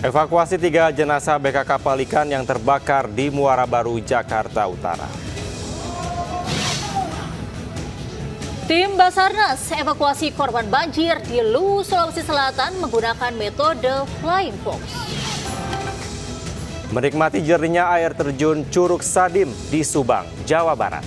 Evakuasi 3 jenazah BK kapal ikan yang terbakar di Muara Baru, Jakarta Utara. Tim Basarnas evakuasi korban banjir di Luwu, Sulawesi Selatan menggunakan metode Flying Fox. Menikmati jernihnya air terjun Curug Sadim di Subang, Jawa Barat.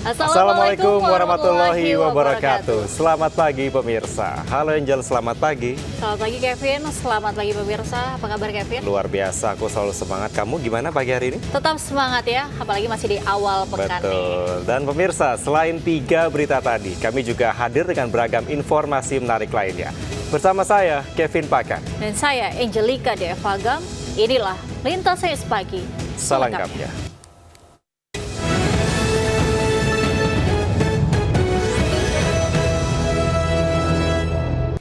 Assalamualaikum warahmatullahi wabarakatuh. Selamat pagi pemirsa. Halo Angel, selamat pagi. Selamat pagi Kevin, selamat pagi pemirsa. Apa kabar Kevin? Luar biasa, aku selalu semangat. Kamu gimana pagi hari ini? Tetap semangat ya, apalagi masih di awal pekan. Betul. Dan pemirsa, selain 3 berita tadi, kami juga hadir dengan beragam informasi menarik lainnya. Bersama saya, Kevin Pakan. Dan saya, Angelika Devagam. Inilah Lintas Sains Pagi. Selengkapnya.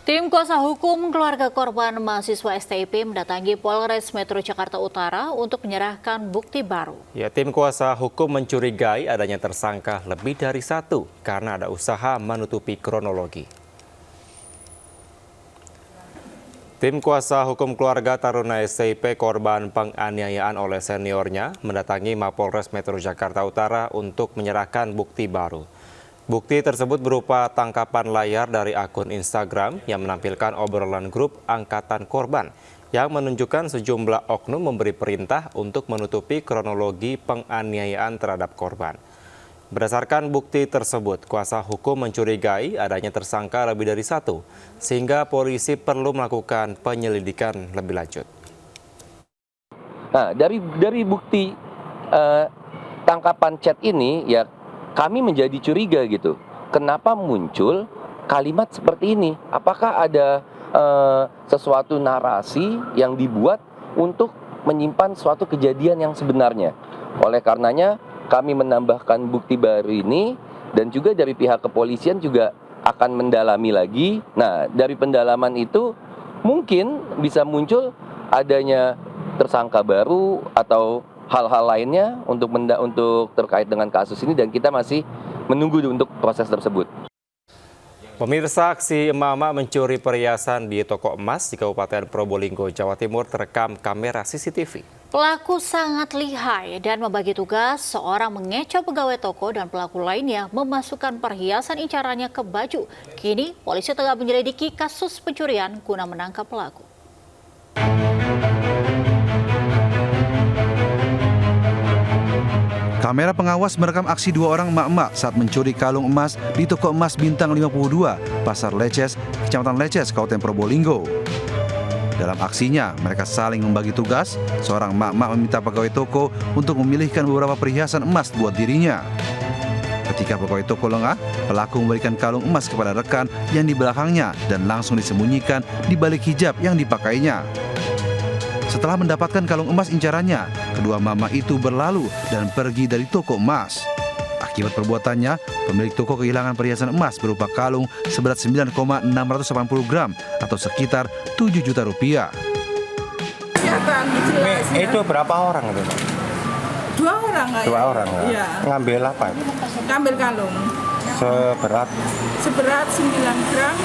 Tim kuasa hukum keluarga korban mahasiswa STIP mendatangi Polres Metro Jakarta Utara untuk menyerahkan bukti baru. Ya, tim kuasa hukum mencurigai adanya tersangka lebih dari 1 karena ada usaha menutupi kronologi. Tim kuasa hukum keluarga Taruna STIP korban penganiayaan oleh seniornya mendatangi Mapolres Metro Jakarta Utara untuk menyerahkan bukti baru. Bukti tersebut berupa tangkapan layar dari akun Instagram yang menampilkan obrolan grup angkatan korban yang menunjukkan sejumlah oknum memberi perintah untuk menutupi kronologi penganiayaan terhadap korban. Berdasarkan bukti tersebut, kuasa hukum mencurigai adanya tersangka lebih dari 1, sehingga polisi perlu melakukan penyelidikan lebih lanjut. Nah, dari bukti tangkapan chat ini ya kami menjadi curiga gitu. Kenapa muncul kalimat seperti ini? Apakah ada sesuatu narasi yang dibuat untuk menyimpan suatu kejadian yang sebenarnya? Oleh karenanya kami menambahkan bukti baru ini dan juga dari pihak kepolisian juga akan mendalami lagi. Nah, dari pendalaman itu mungkin bisa muncul adanya tersangka baru atau hal-hal lainnya untuk terkait dengan kasus ini, dan kita masih menunggu untuk proses tersebut. Pemirsa, aksi emak-emak mencuri perhiasan di toko emas di Kabupaten Probolinggo, Jawa Timur terekam kamera CCTV. Pelaku sangat lihai dan membagi tugas, seorang mengecoh pegawai toko dan pelaku lainnya memasukkan perhiasan incarannya ke baju. Kini polisi tengah menyelidiki kasus pencurian guna menangkap pelaku. Kamera pengawas merekam aksi 2 orang emak-emak saat mencuri kalung emas di toko emas Bintang 52, Pasar Leces, Kecamatan Leces, Kabupaten Probolinggo. Dalam aksinya, mereka saling membagi tugas. Seorang emak-emak meminta pegawai toko untuk memilihkan beberapa perhiasan emas buat dirinya. Ketika pegawai toko lengah, pelaku memberikan kalung emas kepada rekan yang di belakangnya dan langsung disembunyikan di balik hijab yang dipakainya. Setelah mendapatkan kalung emas incarannya, kedua mama itu berlalu dan pergi dari toko emas. Akibat perbuatannya, pemilik toko kehilangan perhiasan emas berupa kalung seberat 9,680 gram atau sekitar 7 juta rupiah. Itu berapa orang itu? 2 orang. 2 orang ya? Iya. Ngambil apa? Ngambil kalung. Seberat? Seberat 9 gram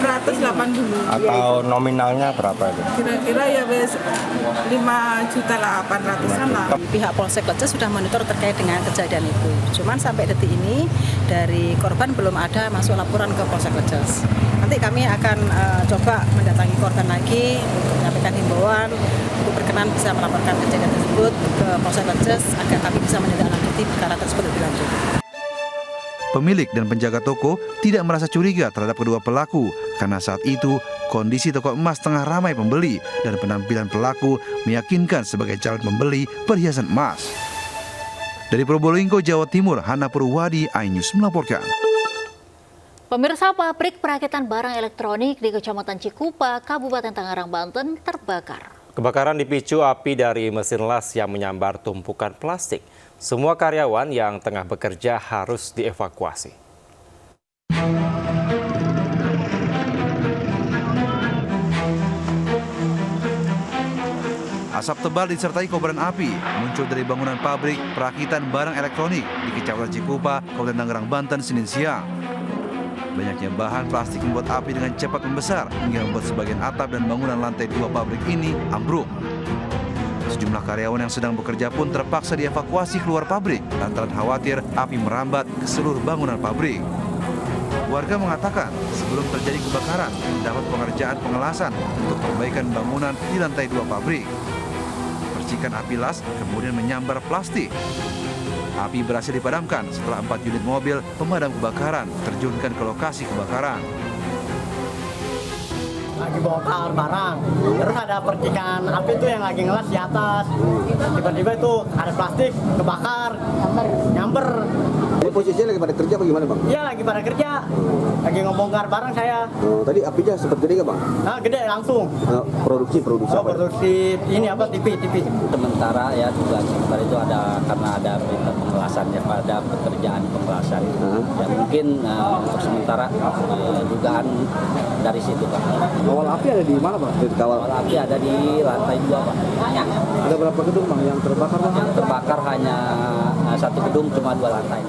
680. Atau nominalnya berapa itu? Kira-kira ya wes 5.800.000 lah. Pihak Polsek Leces sudah monitor terkait dengan kejadian itu. Cuman sampai detik ini dari korban belum ada masuk laporan ke Polsek Leces. Nanti kami akan coba mendatangi korban lagi untuk menyampaikan himbauan untuk berkenan bisa melaporkan kejadian tersebut ke Polsek Leces agar kami bisa menindaklanjuti perkara tersebut lebih lanjut. Pemilik dan penjaga toko tidak merasa curiga terhadap kedua pelaku karena saat itu kondisi toko emas tengah ramai pembeli dan penampilan pelaku meyakinkan sebagai calon pembeli perhiasan emas. Dari Probolinggo, Jawa Timur, Hana Purwadi, iNews melaporkan. Pemirsa, pabrik perakitan barang elektronik di Kecamatan Cikupa, Kabupaten Tangerang, Banten terbakar. Kebakaran dipicu api dari mesin las yang menyambar tumpukan plastik. Semua karyawan yang tengah bekerja harus dievakuasi. Asap tebal disertai kobaran api muncul dari bangunan pabrik perakitan barang elektronik di Kecamatan Cikupa, Kabupaten Tangerang, Banten, Senin siang. Banyaknya bahan plastik membuat api dengan cepat membesar hingga membuat sebagian atap dan bangunan lantai 2 pabrik ini ambruk. Sejumlah karyawan yang sedang bekerja pun terpaksa dievakuasi keluar pabrik lantaran khawatir api merambat ke seluruh bangunan pabrik. Warga mengatakan sebelum terjadi kebakaran mendapat pengerjaan pengelasan untuk perbaikan bangunan di lantai 2 pabrik. Percikan api las kemudian menyambar plastik. Api berhasil dipadamkan setelah 4 unit mobil pemadam kebakaran terjunkan ke lokasi kebakaran. Lagi bongkar barang, terus ada percikan api itu yang lagi ngelas di atas. Tiba-tiba itu ada plastik kebakar, nyamber. Ini posisinya lagi pada kerja bagaimana bang? Iya lagi pada kerja, lagi ngebongkar barang saya. Oh, tadi apinya sempat gede nggak bang? Nah gede langsung. Produksi Oh, produksi ini apa TV. Sementara ya dugaan sementara itu ada karena ada berita pengelasan ya pada pekerjaan pengelasan. Ya mungkin untuk sementara dugaan dari situ Pak. Awal api ada di mana bang? Di kawal. Awal api ada di lantai 2 Pak. Ada berapa gedung bang yang terbakar bang? Yang terbakar hanya 1 gedung cuma 2 lantai.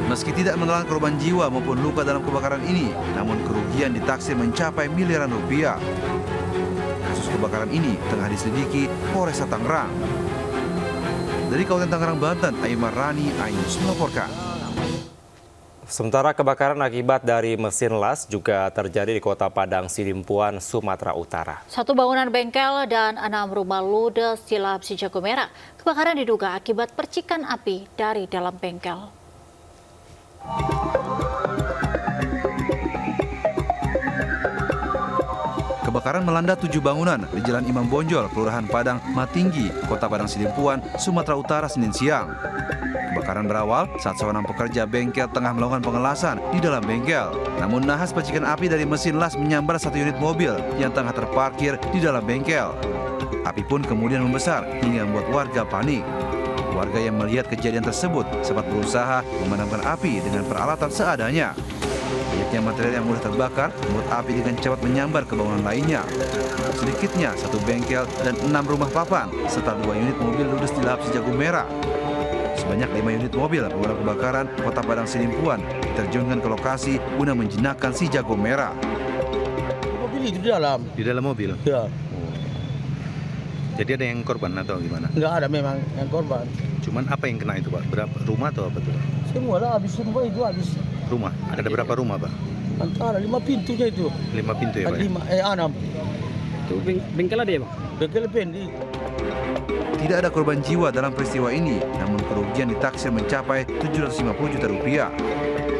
Meski tidak menelan korban jiwa maupun luka dalam kebakaran ini, namun kerugian ditaksir mencapai miliaran rupiah. Kasus kebakaran ini tengah diselidiki Polresta Tangerang. Dari Kabupaten Tangerang, Banten, Aimar Rani, Ainus melaporkan. Sementara kebakaran akibat dari mesin las juga terjadi di Kota Padang Sidimpuan, Sumatera Utara. 1 bangunan bengkel dan 6 rumah ludes di Lahap Jago Merah. Kebakaran diduga akibat percikan api dari dalam bengkel. Kebakaran melanda 7 bangunan di Jalan Imam Bonjol, Kelurahan Padang Matinggi, Kota Padang Sidimpuan, Sumatera Utara, Senin siang. Kebakaran berawal saat seorang pekerja bengkel tengah melakukan pengelasan di dalam bengkel. Namun nahas percikan api dari mesin las menyambar 1 unit mobil yang tengah terparkir di dalam bengkel. Api pun kemudian membesar hingga membuat warga panik. Warga yang melihat kejadian tersebut sempat berusaha memadamkan api dengan peralatan seadanya. Banyaknya material yang mudah terbakar membuat api dengan cepat menyambar ke bangunan lainnya. Sedikitnya 1 bengkel dan 6 rumah papan serta 2 unit mobil ludes di Lahap Jago Merah. Sebanyak 5 unit mobil pemadam kebakaran Kota Padang Sidimpuan diterjunkan ke lokasi guna menjinakkan si jago merah. Mobil itu di dalam. Di dalam mobil? Ya. Jadi ada yang korban atau gimana? Enggak ada memang yang korban. Cuman apa yang kena itu Pak? Berapa rumah atau apa tuh? Semua lah habis semua itu habis. Rumah? Ada berapa rumah Pak? Antara 5 pintunya itu. 5 pintu ya Pak? 6. Itu bengkel ada ya Bang? Bengkel pendek. Tidak ada korban jiwa dalam peristiwa ini, namun kerugian ditaksir mencapai 750 juta rupiah.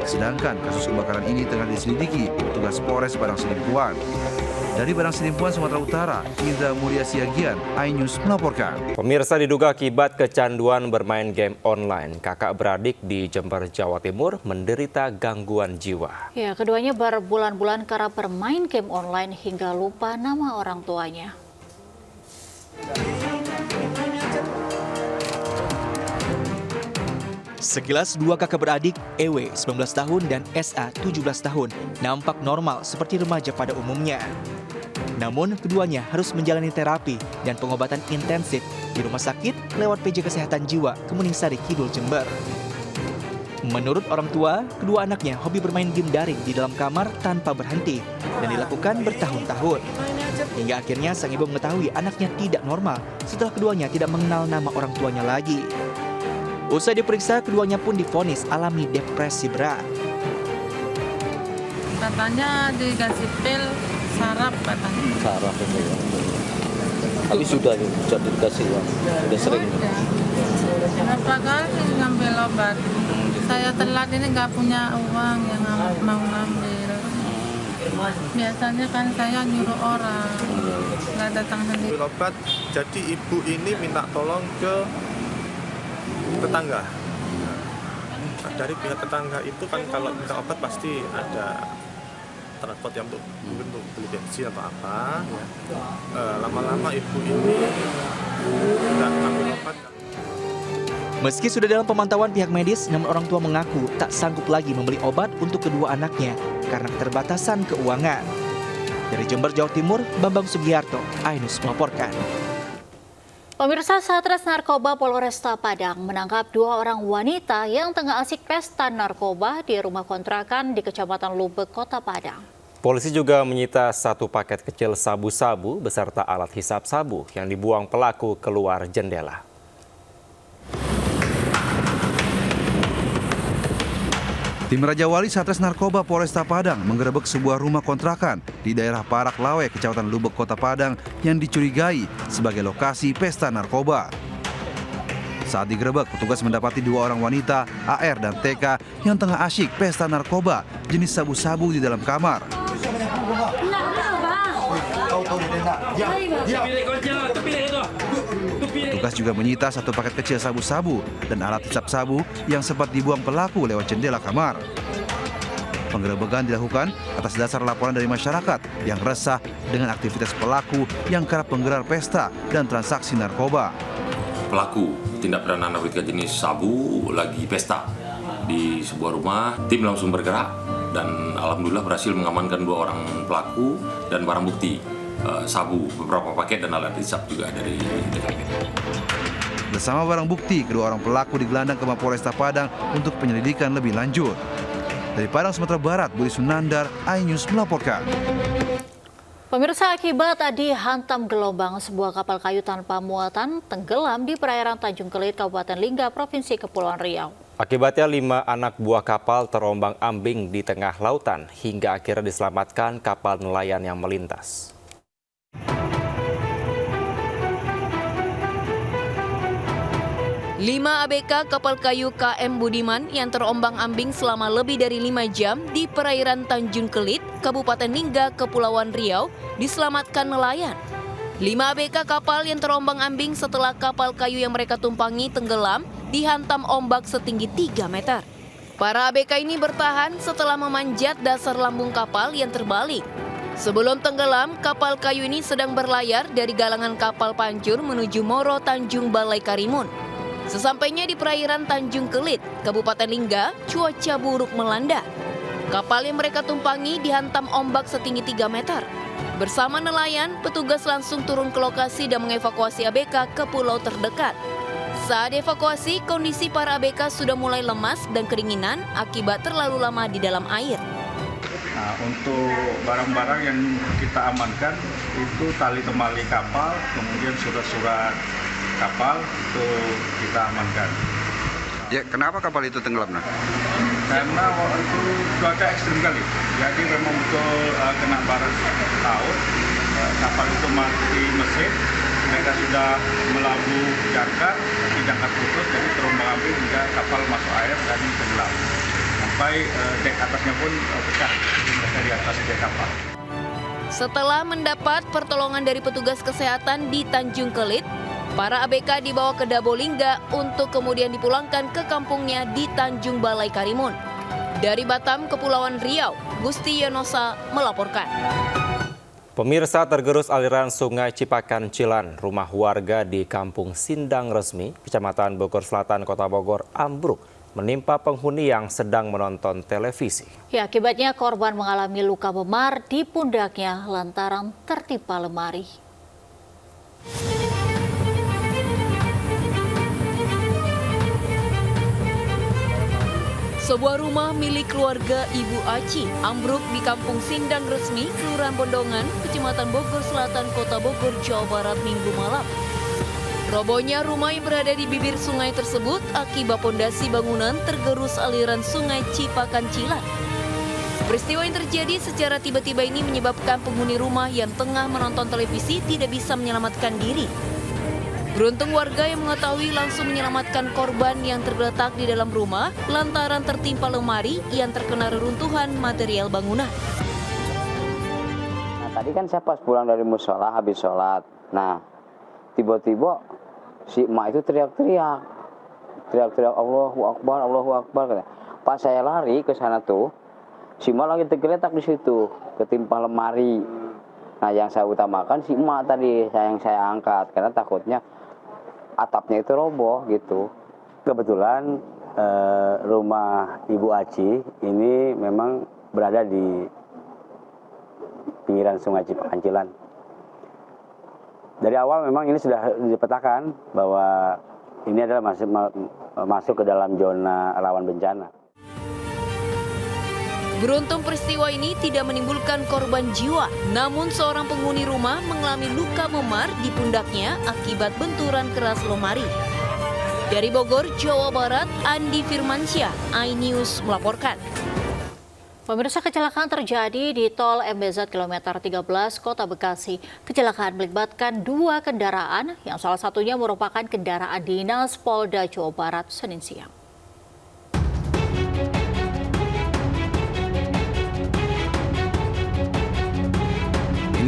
Sedangkan kasus kebakaran ini tengah diselidiki petugas Polres Padang Sidimpuan. Dari Padang Sidimpuan, Sumatera Utara, Indra Mulia Siagian, iNews melaporkan. Pemirsa, diduga akibat kecanduan bermain game online, kakak beradik di Jember, Jawa Timur menderita gangguan jiwa. Ya, keduanya berbulan-bulan karena bermain game online hingga lupa nama orang tuanya. Sekilas 2 kakak beradik, EW 19 tahun dan SA 17 tahun, nampak normal seperti remaja pada umumnya. Namun keduanya harus menjalani terapi dan pengobatan intensif di rumah sakit lewat PJ Kesehatan Jiwa Kemuning Sari Kidul, Jember. Menurut orang tua, kedua anaknya hobi bermain game daring di dalam kamar tanpa berhenti dan dilakukan bertahun-tahun. Hingga akhirnya sang ibu mengetahui anaknya tidak normal setelah keduanya tidak mengenal nama orang tuanya lagi. Usai diperiksa, keduanya pun divonis alami depresi berat. Katanya dikasih pil saraf katanya. Saraf itu ya. Tapi sudah dikasih uang, sudah sering. Berapa kali ngambil obat. Saya telat ini nggak punya uang yang mau ngambil. Biasanya kan saya nyuruh orang, nggak datang sendiri. Obat, jadi ibu ini minta tolong ke tetangga. Nah, dari pihak tetangga itu kan kalau minta obat pasti ada transport yang mungkin untuk beli bensin atau apa ya. Lama-lama ibu ini tidak ngambil obat. Meski sudah dalam pemantauan pihak medis, namun orang tua mengaku tak sanggup lagi membeli obat untuk kedua anaknya karena keterbatasan keuangan. Dari Jember, Jawa Timur, Bambang Sugiharto, iNews melaporkan. Pemirsa, Satres Narkoba Polresta Padang menangkap 2 orang wanita yang tengah asik pesta narkoba di rumah kontrakan di Kecamatan Lubek, Kota Padang. Polisi juga menyita 1 paket kecil sabu-sabu beserta alat hisap sabu yang dibuang pelaku keluar jendela. Tim Raja Wali Satres Narkoba Polresta Padang menggerebek sebuah rumah kontrakan di daerah Parak Lawe, Kecamatan Lubek, Kota Padang yang dicurigai sebagai lokasi pesta narkoba. Saat digerebek, petugas mendapati 2 orang wanita, AR dan TK, yang tengah asyik pesta narkoba jenis sabu-sabu di dalam kamar. Petugas juga menyita 1 paket kecil sabu-sabu dan alat hisap sabu yang sempat dibuang pelaku lewat jendela kamar. Penggerebekan dilakukan atas dasar laporan dari masyarakat yang resah dengan aktivitas pelaku yang kerap menggelar pesta dan transaksi narkoba. Pelaku tindak pidana narkotika jenis sabu lagi pesta di sebuah rumah, tim langsung bergerak dan alhamdulillah berhasil mengamankan 2 orang pelaku dan barang bukti. Sabu, beberapa paket dan alat hisap juga dari TKP. Bersama barang bukti, kedua orang pelaku digelandang ke Mapolresta Padang untuk penyelidikan lebih lanjut. Dari Padang, Sumatera Barat, Budi Sunandar, iNews melaporkan. Pemirsa, akibat dihantam gelombang, sebuah kapal kayu tanpa muatan tenggelam di perairan Tanjung Kelit, Kabupaten Lingga, Provinsi Kepulauan Riau. Akibatnya 5 anak buah kapal terombang-ambing di tengah lautan hingga akhirnya diselamatkan kapal nelayan yang melintas. Lima ABK kapal kayu KM Budiman yang terombang-ambing selama lebih dari 5 jam di perairan Tanjung Kelit, Kabupaten Lingga, Kepulauan Riau, diselamatkan nelayan. 5 ABK kapal yang terombang-ambing setelah kapal kayu yang mereka tumpangi tenggelam dihantam ombak setinggi 3 meter. Para ABK ini bertahan setelah memanjat dasar lambung kapal yang terbalik. Sebelum tenggelam, kapal kayu ini sedang berlayar dari galangan kapal Pancur menuju Moro Tanjung Balai Karimun. Sesampainya di perairan Tanjung Kelit, Kabupaten Lingga, cuaca buruk melanda. Kapal yang mereka tumpangi dihantam ombak setinggi 3 meter. Bersama nelayan, petugas langsung turun ke lokasi dan mengevakuasi ABK ke pulau terdekat. Saat evakuasi, kondisi para ABK sudah mulai lemas dan kedinginan akibat terlalu lama di dalam air. Nah, untuk barang-barang yang kita amankan itu tali temali kapal, kemudian surat-surat kapal itu kita amankan. Ya, kenapa kapal itu tenggelam? Karena waktu itu cuaca ekstrim kali, jadi memang betul kena barat laut, kapal itu mati mesin, mereka sudah melabuh jangkar, tapi jangkar putus, jadi terombang-ambing hingga kapal masuk air dan tenggelam. Sampai dek atasnya pun pecah, mereka di atas dek kapal. Setelah mendapat pertolongan dari petugas kesehatan di Tanjung Kelit, para ABK dibawa ke Dabo Lingga untuk kemudian dipulangkan ke kampungnya di Tanjung Balai Karimun. Dari Batam, Kepulauan Riau, Gusti Yonosa melaporkan. Pemirsa, tergerus aliran Sungai Cipakan Cilan, rumah warga di Kampung Sindang Resmi, Kecamatan Bogor Selatan, Kota Bogor, ambruk menimpa penghuni yang sedang menonton televisi. Ya, akibatnya korban mengalami luka memar di pundaknya lantaran tertimpa lemari. Sebuah rumah milik keluarga Ibu Aci ambruk di Kampung Sindang Resmi, Kelurahan Bondongan, Kecamatan Bogor Selatan, Kota Bogor, Jawa Barat, Minggu malam. Robohnya rumah yang berada di bibir sungai tersebut akibat pondasi bangunan tergerus aliran Sungai Cipakan Cilan. Peristiwa yang terjadi secara tiba-tiba ini menyebabkan penghuni rumah yang tengah menonton televisi tidak bisa menyelamatkan diri. Beruntung warga yang mengetahui langsung menyelamatkan korban yang tergeletak di dalam rumah lantaran tertimpa lemari yang terkena reruntuhan material bangunan. Nah, tadi kan saya pas pulang dari musola habis sholat. Nah, tiba-tiba si emak itu teriak-teriak Allahu Akbar, Allahu Akbar. Pas saya lari ke sana tuh, Si emak lagi tergeletak di situ, ketimpa lemari. Nah, yang saya utamakan si emak tadi, yang saya angkat karena takutnya atapnya itu roboh gitu. Kebetulan rumah Ibu Aci ini memang berada di pinggiran Sungai Cipancilan. Dari awal memang ini sudah dipetakan bahwa ini adalah masuk ke dalam zona rawan bencana. Beruntung peristiwa ini tidak menimbulkan korban jiwa, namun seorang penghuni rumah mengalami luka memar di pundaknya akibat benturan keras lemari. Dari Bogor, Jawa Barat, Andi Firmansyah, iNews melaporkan. Pemirsa, kecelakaan terjadi di tol MBZ kilometer 13 Kota Bekasi. Kecelakaan melibatkan 2 kendaraan yang salah satunya merupakan kendaraan dinas Polda Jawa Barat Senin siang.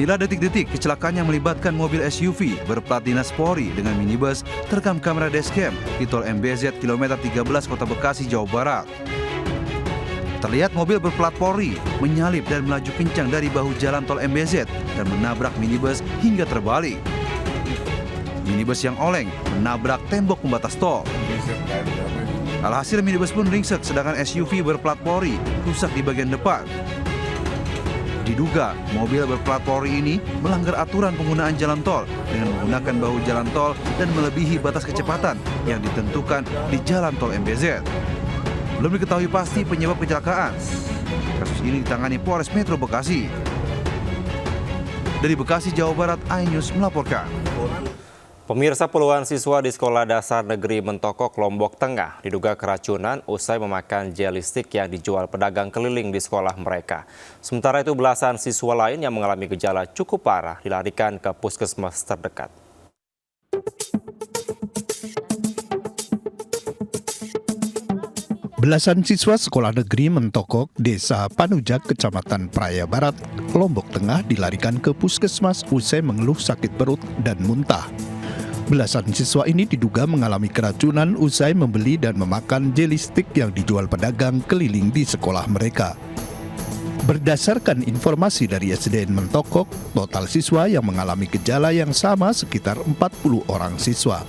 Inilah detik-detik kecelakaan yang melibatkan mobil SUV berplat dinas Polri dengan minibus terekam kamera dashcam di tol MBZ kilometer 13 Kota Bekasi, Jawa Barat. Terlihat mobil berplat Polri menyalip dan melaju kencang dari bahu jalan tol MBZ dan menabrak minibus hingga terbalik. Minibus yang oleng menabrak tembok pembatas tol. Alhasil minibus pun ringsek sedangkan SUV berplat Polri rusak di bagian depan. Diduga mobil berplat Polri ini melanggar aturan penggunaan jalan tol dengan menggunakan bahu jalan tol dan melebihi batas kecepatan yang ditentukan di jalan tol MBZ. Belum diketahui pasti penyebab kecelakaan. Kasus ini ditangani Polres Metro Bekasi. Dari Bekasi, Jawa Barat, iNews melaporkan. Pemirsa, puluhan siswa di Sekolah Dasar Negeri Mentokok, Lombok Tengah diduga keracunan usai memakan jelly stick yang dijual pedagang keliling di sekolah mereka. Sementara itu belasan siswa lain yang mengalami gejala cukup parah dilarikan ke puskesmas terdekat. Belasan siswa Sekolah Negeri Mentokok, Desa Panujak, Kecamatan Praia Barat, Lombok Tengah dilarikan ke puskesmas usai mengeluh sakit perut dan muntah. Belasan siswa ini diduga mengalami keracunan usai membeli dan memakan jelly stick yang dijual pedagang keliling di sekolah mereka. Berdasarkan informasi dari SDN Mentokok, total siswa yang mengalami gejala yang sama sekitar 40 orang siswa.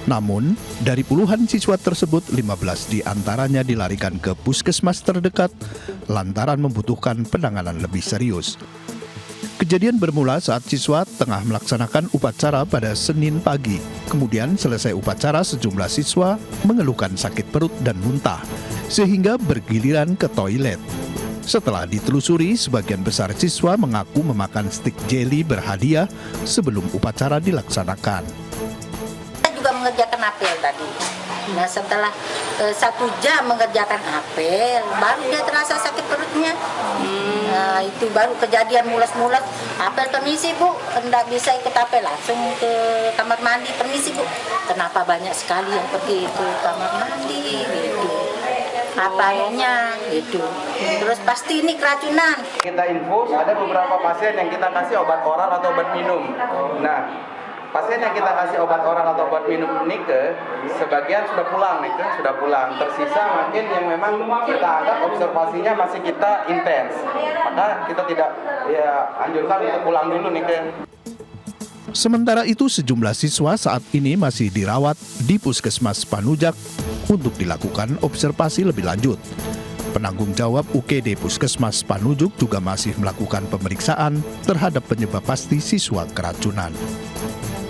Namun, dari puluhan siswa tersebut, 15 diantaranya dilarikan ke puskesmas terdekat lantaran membutuhkan penanganan lebih serius. Kejadian bermula saat siswa tengah melaksanakan upacara pada Senin pagi. Kemudian selesai upacara, sejumlah siswa mengeluhkan sakit perut dan muntah, sehingga bergiliran ke toilet. Setelah ditelusuri, sebagian besar siswa mengaku memakan stik jelly berhadiah sebelum upacara dilaksanakan. Kita juga mengerjakan apel tadi. Nah, setelah 1 jam mengerjakan apel, baru dia terasa sakit perutnya. Nah, itu baru kejadian mulas-mulas. Apel, permisi Bu, enggak bisa ikut apel, langsung ke kamar mandi. Permisi Bu, kenapa banyak sekali yang pergi ke kamar mandi gitu. Apanya gitu. Terus pasti ini keracunan. Kita infus ada beberapa pasien yang kita kasih obat oral atau obat minum. Nah, pasien yang kita kasih obat oral atau obat minum ini sebagian sudah pulang sudah pulang. Tersisa mungkin yang memang kita anggap observasinya masih kita intens. Maka kita tidak anjurkan untuk pulang dulu Sementara itu, sejumlah siswa saat ini masih dirawat di Puskesmas Panujak untuk dilakukan observasi lebih lanjut. Penanggung jawab UGD Puskesmas Panujuk juga masih melakukan pemeriksaan terhadap penyebab pasti siswa keracunan.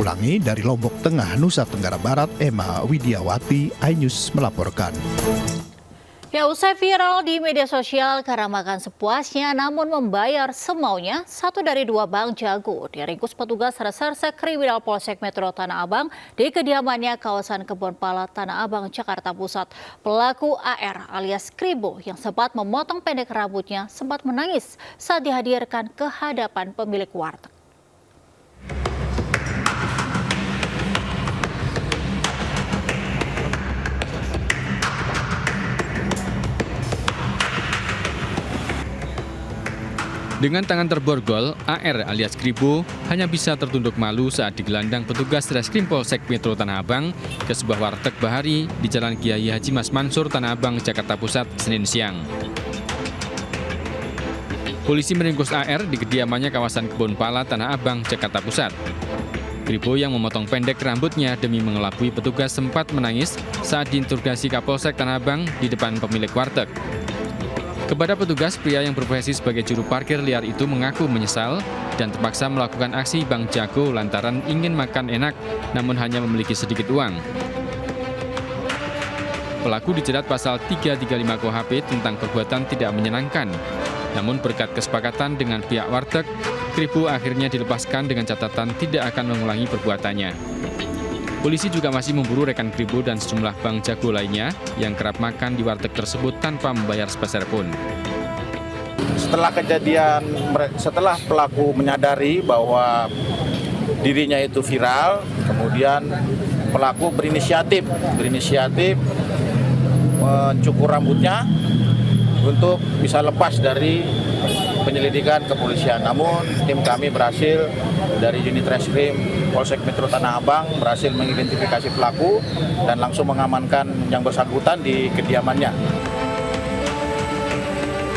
Ulangi, dari Lombok Tengah, Nusa Tenggara Barat, Emma Widiawati, iNews melaporkan. Ya, usai viral di media sosial karena makan sepuasnya namun membayar semaunya, 1 dari 2 bank jago diringkus petugas Reserse Kriminal Polsek Metro Tanah Abang di kediamannya kawasan Kebonpala, Tanah Abang, Jakarta Pusat. Pelaku AR alias Kribo yang sempat memotong pendek rambutnya sempat menangis saat dihadirkan ke hadapan pemilik warteg. Dengan tangan terborgol, AR alias Kribo hanya bisa tertunduk malu saat digelandang petugas Reskrim Polsek Metro Tanah Abang ke sebuah warteg bahari di Jalan Kiai Haji Mas Mansur, Tanah Abang, Jakarta Pusat, Senin siang. Polisi meringkus AR di kediamannya kawasan Kebun Pala, Tanah Abang, Jakarta Pusat. Kribo yang memotong pendek rambutnya demi mengelabui petugas sempat menangis saat diinterogasi Kapolsek Tanah Abang di depan pemilik warteg. Kepada petugas, pria yang berprofesi sebagai juru parkir liar itu mengaku menyesal dan terpaksa melakukan aksi Bang Jago lantaran ingin makan enak namun hanya memiliki sedikit uang. Pelaku dijerat pasal 335 KUHP tentang perbuatan tidak menyenangkan. Namun berkat kesepakatan dengan pihak warteg, Kribo akhirnya dilepaskan dengan catatan tidak akan mengulangi perbuatannya. Polisi juga masih memburu rekan Kribo dan sejumlah Bang Jago lainnya yang kerap makan di warteg tersebut tanpa membayar sepeser pun. Setelah kejadian, setelah pelaku menyadari bahwa dirinya itu viral, kemudian pelaku berinisiatif mencukur rambutnya untuk bisa lepas dari penyelidikan kepolisian. Namun tim kami berhasil dari unit reskrim Polsek Metro Tanah Abang berhasil mengidentifikasi pelaku dan langsung mengamankan yang bersangkutan di kediamannya.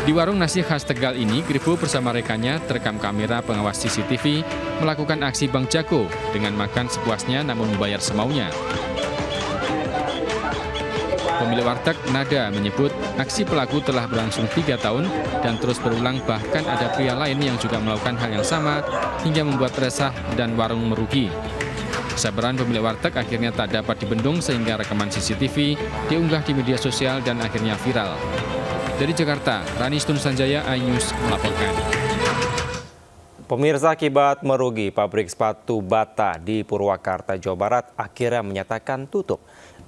Di warung nasi khas Tegal ini, Kribo bersama rekannya terekam kamera pengawas CCTV melakukan aksi Bang Jago dengan makan sepuasnya namun membayar semaunya. Pemilik warteg Nada menyebut aksi pelaku telah berlangsung 3 tahun dan terus berulang, bahkan ada pria lain yang juga melakukan hal yang sama hingga membuat resah dan warung merugi. Kesabaran pemilik warteg akhirnya tak dapat dibendung sehingga rekaman CCTV diunggah di media sosial dan akhirnya viral. Dari Jakarta, Rani Stun Sanjaya, iNews melaporkan. Pemirsa, akibat merugi, pabrik sepatu Bata di Purwakarta, Jawa Barat akhirnya menyatakan tutup.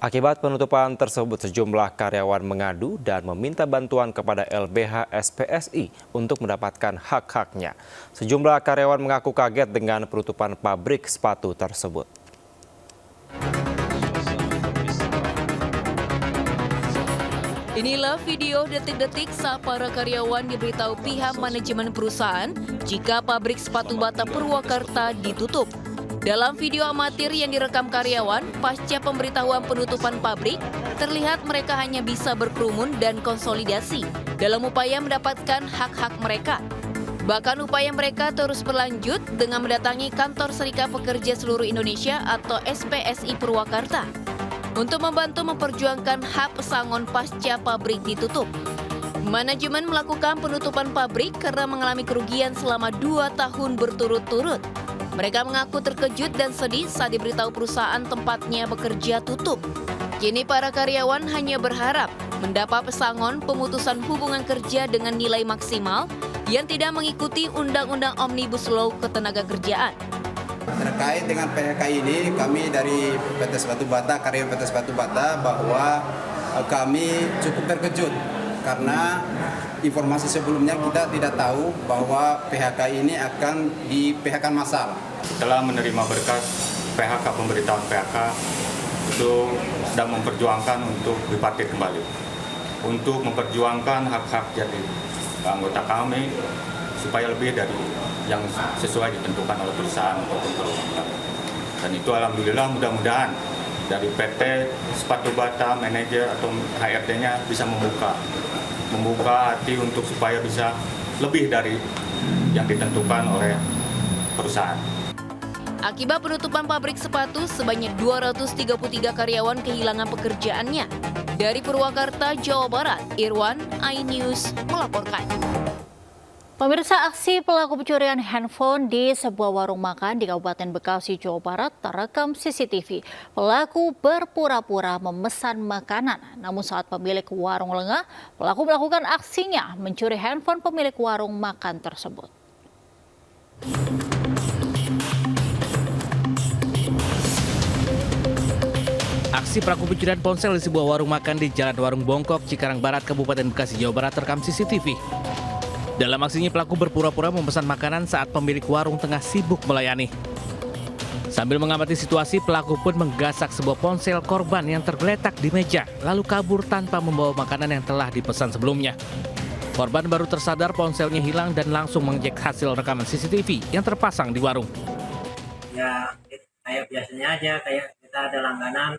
Akibat penutupan tersebut, sejumlah karyawan mengadu dan meminta bantuan kepada LBH SPSI untuk mendapatkan hak-haknya. Sejumlah karyawan mengaku kaget dengan penutupan pabrik sepatu tersebut. Inilah video detik-detik saat para karyawan diberitahu pihak manajemen perusahaan jika pabrik sepatu Bata Purwakarta ditutup. Dalam video amatir yang direkam karyawan, pasca pemberitahuan penutupan pabrik, terlihat mereka hanya bisa berkerumun dan konsolidasi dalam upaya mendapatkan hak-hak mereka. Bahkan upaya mereka terus berlanjut dengan mendatangi kantor Serikat Pekerja Seluruh Indonesia atau SPSI Purwakarta untuk membantu memperjuangkan hak pesangon pasca pabrik ditutup. Manajemen melakukan penutupan pabrik karena mengalami kerugian selama 2 tahun berturut-turut. Mereka mengaku terkejut dan sedih saat diberitahu perusahaan tempatnya bekerja tutup. Kini para karyawan hanya berharap mendapat pesangon pemutusan hubungan kerja dengan nilai maksimal yang tidak mengikuti Undang-Undang Omnibus Law Ketenagakerjaan. Terkait dengan PHK ini, kami dari PT Sepatu Bata, karyawan PT Sepatu Bata, bahwa kami cukup terkejut karena informasi sebelumnya kita tidak tahu bahwa PHK ini akan di PHK massal. Setelah menerima berkas PHK, pemberitahuan PHK, itu sedang memperjuangkan untuk diparkir kembali. Untuk memperjuangkan hak-hak jadi anggota kami supaya lebih dari yang sesuai ditentukan oleh perusahaan ataupun perusahaan. Dan itu alhamdulillah mudah-mudahan dari PT Sepatu Bata, manajer atau HRD-nya bisa membuka hati untuk supaya bisa lebih dari yang ditentukan oleh perusahaan. Akibat penutupan pabrik sepatu, sebanyak 233 karyawan kehilangan pekerjaannya. Dari Purwakarta, Jawa Barat, Irwan, iNews melaporkan. Pemirsa, aksi pelaku pencurian handphone di sebuah warung makan di Kabupaten Bekasi, Jawa Barat terekam CCTV. Pelaku berpura-pura memesan makanan, namun saat pemilik warung lengah, pelaku melakukan aksinya mencuri handphone pemilik warung makan tersebut. Aksi pelaku pencurian ponsel di sebuah warung makan di Jalan Warung Bongkok, Cikarang Barat, Kabupaten Bekasi, Jawa Barat terekam CCTV. Dalam aksinya, pelaku berpura-pura memesan makanan saat pemilik warung tengah sibuk melayani. Sambil mengamati situasi, pelaku pun menggasak sebuah ponsel korban yang tergeletak di meja, lalu kabur tanpa membawa makanan yang telah dipesan sebelumnya. Korban baru tersadar ponselnya hilang dan langsung mengecek hasil rekaman CCTV yang terpasang di warung. Ya, kayak biasanya aja, kayak kita ada langganan,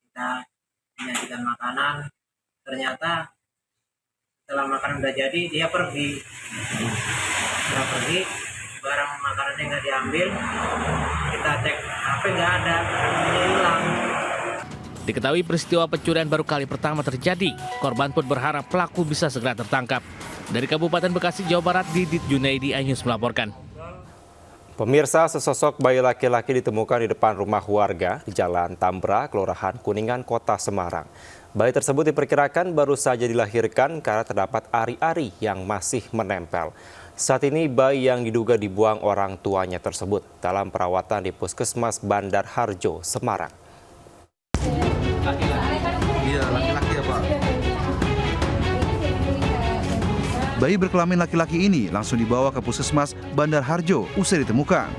kita menyajikan makanan, ternyata Setelah makanan udah jadi, dia pergi. Setelah pergi, barang makanannya nggak diambil. Kita cek HP nggak ada, dia hilang. Diketahui peristiwa pencurian baru kali pertama terjadi. Korban pun berharap pelaku bisa segera tertangkap. Dari Kabupaten Bekasi, Jawa Barat, Didit Junaidi, iNews melaporkan. Pemirsa, sesosok bayi laki-laki ditemukan di depan rumah warga di Jalan Tambra, Kelurahan Kuningan, Kota Semarang. Bayi tersebut diperkirakan baru saja dilahirkan karena terdapat ari-ari yang masih menempel. Saat ini bayi yang diduga dibuang orang tuanya tersebut dalam perawatan di Puskesmas Bandar Harjo, Semarang. Iya, laki-laki ya Pak. Bayi berkelamin laki-laki ini langsung dibawa ke Puskesmas Bandar Harjo usai ditemukan.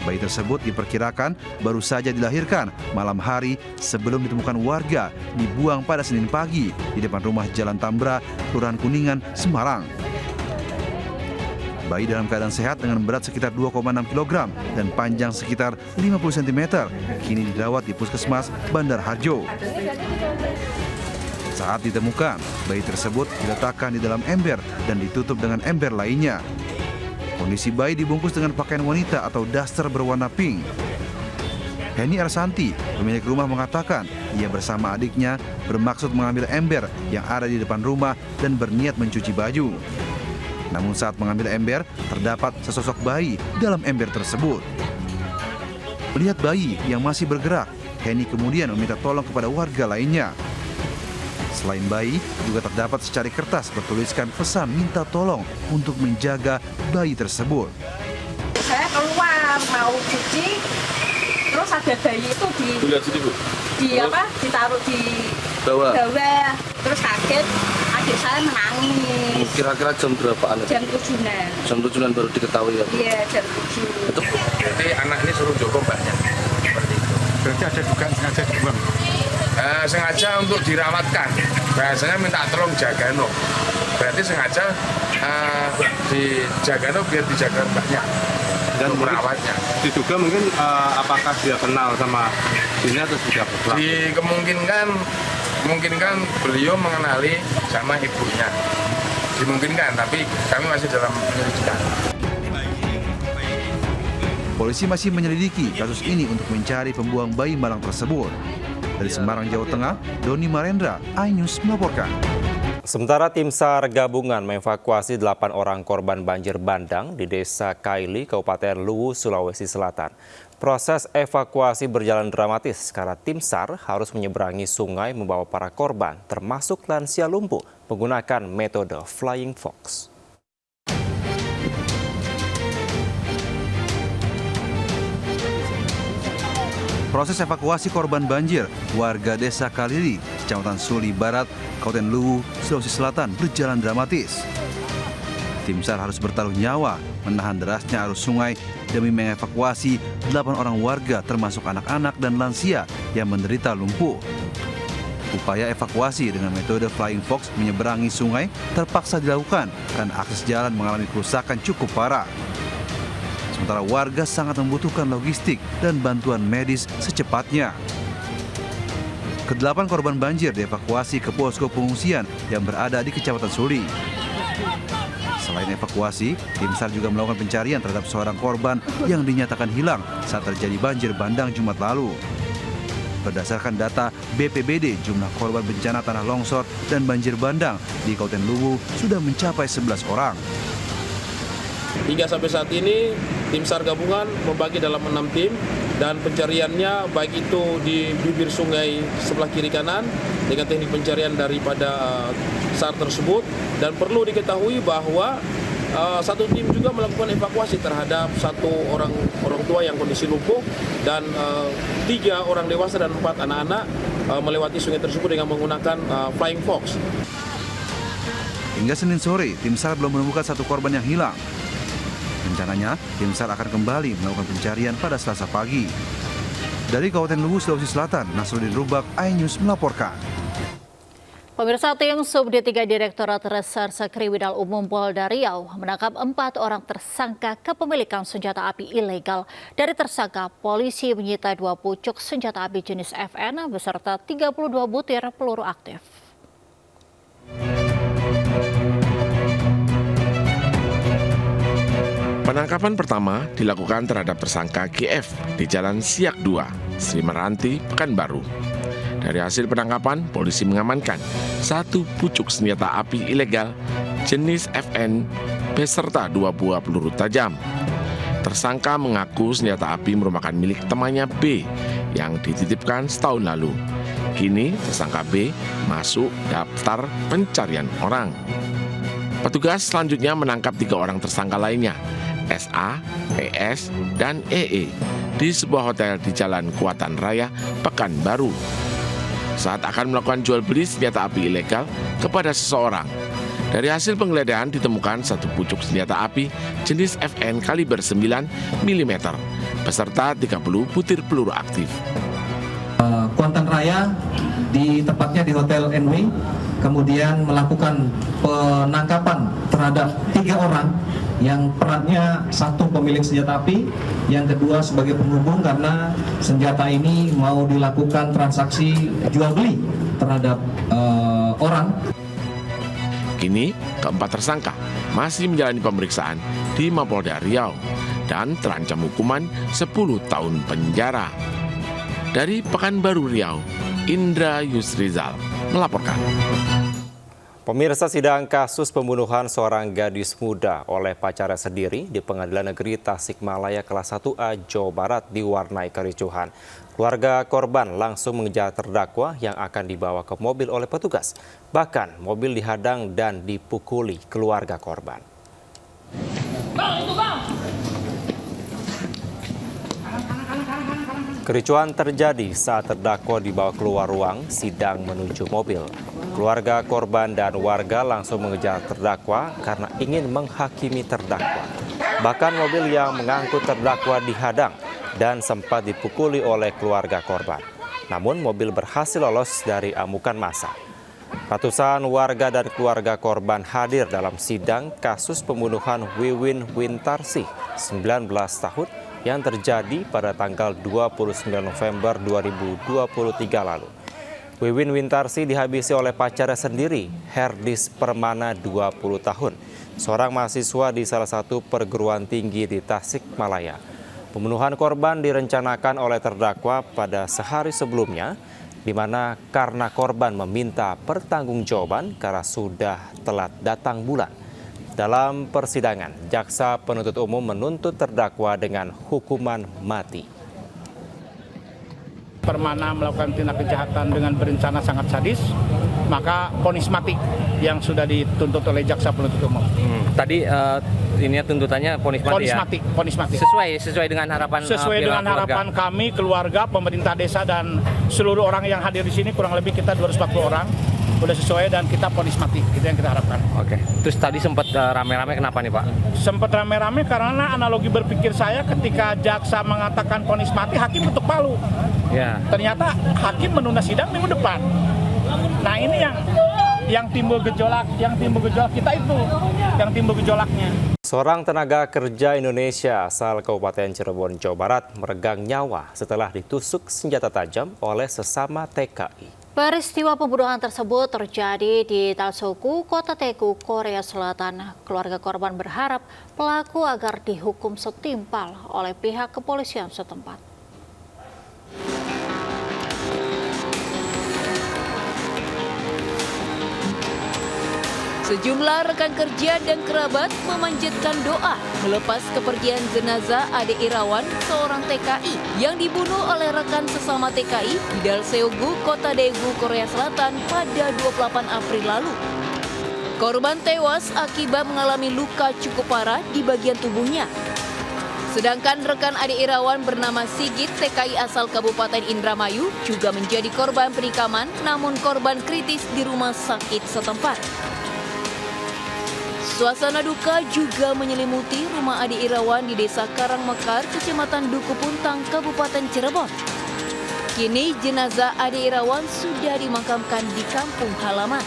Bayi tersebut diperkirakan baru saja dilahirkan malam hari sebelum ditemukan warga dibuang pada Senin pagi di depan rumah Jalan Tambra, Kelurahan Kuningan, Semarang. Bayi dalam keadaan sehat dengan berat sekitar 2,6 kg dan panjang sekitar 50 cm kini dirawat di Puskesmas Bandar Harjo. Saat ditemukan, bayi tersebut diletakkan di dalam ember dan ditutup dengan ember lainnya. Kondisi bayi dibungkus dengan pakaian wanita atau daster berwarna pink. Heni Arsanti, pemilik rumah mengatakan ia bersama adiknya bermaksud mengambil ember yang ada di depan rumah dan berniat mencuci baju. Namun saat mengambil ember, terdapat sesosok bayi dalam ember tersebut. Melihat bayi yang masih bergerak, Heni kemudian meminta tolong kepada warga lainnya. Selain bayi, juga terdapat secari kertas bertuliskan pesan minta tolong untuk menjaga bayi tersebut. Saya keluar mau cuci, terus ada bayi itu ditaruh di bawah. Terus kaget, adik saya menangis. Kira-kira jam berapaan? Jam 7-an. Jam 7-an baru diketahui ya? Iya, jam 7. Itu berarti anak ini suruh Joko mbaknya? Seperti itu. Berarti ada dugaan sengaja dibuang? Sengaja untuk dirawatkan. Biasanya minta tolong jagano. Berarti sengaja dijagano biar dijaga mbaknya dan merawatnya. Diduga mungkin apakah dia kenal sama ini atau sudah berlaku? Dimungkinkan beliau mengenali sama ibunya. Dimungkinkan, tapi kami masih dalam penyelidikan. Polisi masih menyelidiki kasus ini untuk mencari pembuang bayi malang tersebut. Dari Semarang, Jawa Tengah, Doni Marendra, iNews melaporkan. Sementara tim SAR gabungan mengevakuasi 8 orang korban banjir bandang di Desa Kaili, Kabupaten Luwu, Sulawesi Selatan. Proses evakuasi berjalan dramatis karena tim SAR harus menyeberangi sungai membawa para korban, termasuk lansia lumpuh, menggunakan metode Flying Fox. Proses evakuasi korban banjir warga Desa Kalili, Kecamatan Suli Barat, Kabupaten Luwu, Sulawesi Selatan berjalan dramatis. Tim SAR harus bertaruh nyawa menahan derasnya arus sungai demi mengevakuasi 8 orang warga termasuk anak-anak dan lansia yang menderita lumpuh. Upaya evakuasi dengan metode Flying Fox menyeberangi sungai terpaksa dilakukan karena akses jalan mengalami kerusakan cukup parah. Sementara warga sangat membutuhkan logistik dan bantuan medis secepatnya. Ke-8 korban banjir dievakuasi ke posko pengungsian yang berada di Kecamatan Suli. Selain evakuasi, tim SAR juga melakukan pencarian terhadap seorang korban yang dinyatakan hilang saat terjadi banjir bandang Jumat lalu. Berdasarkan data BPBD, jumlah korban bencana tanah longsor dan banjir bandang di Kabupaten Luwu sudah mencapai 11 orang. Hingga sampai saat ini, tim SAR gabungan membagi dalam 6 tim dan pencariannya baik itu di bibir sungai sebelah kiri kanan dengan teknik pencarian daripada SAR tersebut, dan perlu diketahui bahwa satu tim juga melakukan evakuasi terhadap 1 orang tua yang kondisi lumpuh dan 3 orang dewasa dan 4 anak-anak melewati sungai tersebut dengan menggunakan Flying Fox. Hingga Senin sore, tim SAR belum menemukan 1 korban yang hilang. Rencananya, tim SAR akan kembali melakukan pencarian pada Selasa pagi. Dari Kabupaten Luwu, Sulawesi Selatan, Nasruddin Rubak, iNews melaporkan. Pemirsa, tim Subdit 3 Direktorat Reserse Kriminal Umum Polda Riau menangkap 4 orang tersangka kepemilikan senjata api ilegal. Dari tersangka, polisi menyita 2 pucuk senjata api jenis FN beserta 32 butir peluru aktif. Penangkapan pertama dilakukan terhadap tersangka GF di Jalan Siak 2, Sri Meranti, Pekanbaru. Dari hasil penangkapan, polisi mengamankan 1 pucuk senjata api ilegal jenis FN beserta 2 buah peluru tajam. Tersangka mengaku senjata api merupakan milik temannya B yang dititipkan setahun lalu. Kini tersangka B masuk daftar pencarian orang. Petugas selanjutnya menangkap 3 orang tersangka lainnya, SA, ES, dan EE di sebuah hotel di Jalan Kuatan Raya, Pekanbaru. Saat akan melakukan jual beli senjata api ilegal kepada seseorang. Dari hasil penggeledahan ditemukan 1 pucuk senjata api jenis FN kaliber 9 mm beserta 30 butir peluru aktif. Kuantan Raya tepatnya di Hotel NW, kemudian melakukan penangkapan terhadap 3 orang yang perannya 1 pemilik senjata api, yang kedua sebagai penghubung karena senjata ini mau dilakukan transaksi jual beli terhadap orang. Kini keempat tersangka masih menjalani pemeriksaan di Mapolda Riau dan terancam hukuman 10 tahun penjara. Dari Pekanbaru Riau, Indra Yusrizal melaporkan. Pemirsa, sidang kasus pembunuhan seorang gadis muda oleh pacarnya sendiri di Pengadilan Negeri Tasikmalaya kelas 1A Jawa Barat diwarnai kericuhan. Keluarga korban langsung mengejar terdakwa yang akan dibawa ke mobil oleh petugas. Bahkan mobil dihadang dan dipukuli keluarga korban. Kericuhan terjadi saat terdakwa dibawa keluar ruang sidang menuju mobil. Keluarga korban dan warga langsung mengejar terdakwa karena ingin menghakimi terdakwa. Bahkan mobil yang mengangkut terdakwa dihadang dan sempat dipukuli oleh keluarga korban. Namun mobil berhasil lolos dari amukan massa. Ratusan warga dan keluarga korban hadir dalam sidang kasus pembunuhan Wiwin Wintarsih, 19 tahun, yang terjadi pada tanggal 29 November 2023 lalu. Wiwin Wintarsih dihabisi oleh pacarnya sendiri, Herdis Permana, 20 tahun, seorang mahasiswa di salah satu perguruan tinggi di Tasikmalaya. Pembunuhan korban direncanakan oleh terdakwa pada sehari sebelumnya, di mana karena korban meminta pertanggungjawaban karena sudah telat datang bulan. Dalam persidangan, jaksa penuntut umum menuntut terdakwa dengan hukuman mati. Permana melakukan tindak kejahatan dengan berencana sangat sadis, maka vonis mati yang sudah dituntut oleh jaksa penuntut umum. Tadi ini tuntutannya vonis mati ya? Vonis mati. Sesuai dengan harapan harapan kami, keluarga, pemerintah desa dan seluruh orang yang hadir di sini, kurang lebih kita 240 orang. Udah sesuai dan kita vonis mati, itu yang kita harapkan. Oke. Terus tadi sempat rame-rame kenapa nih Pak? Sempat rame-rame karena analogi berpikir saya ketika jaksa mengatakan vonis mati, hakim ketuk palu. Ya. Ternyata hakim menunda sidang minggu depan. Nah ini yang timbul gejolak kita itu, yang timbul gejolaknya. Seorang tenaga kerja Indonesia asal Kabupaten Cirebon, Jawa Barat meregang nyawa setelah ditusuk senjata tajam oleh sesama TKI. Peristiwa pembunuhan tersebut terjadi di Tasoku, Kota Daegu, Korea Selatan. Keluarga korban berharap pelaku agar dihukum setimpal oleh pihak kepolisian setempat. Sejumlah rekan kerja dan kerabat memanjatkan doa melepas kepergian jenazah Ade Irawan, seorang TKI yang dibunuh oleh rekan sesama TKI di Dalseogu, Kota Daegu, Korea Selatan pada 28 April lalu. Korban tewas akibat mengalami luka cukup parah di bagian tubuhnya. Sedangkan rekan Ade Irawan bernama Sigit, TKI asal Kabupaten Indramayu, juga menjadi korban penikaman, namun korban kritis di rumah sakit setempat. Suasana duka juga menyelimuti rumah Ade Irawan di Desa Karangmekar, Kecamatan Duku Puntang, Kabupaten Cirebon. Kini jenazah Ade Irawan sudah dimakamkan di kampung halaman.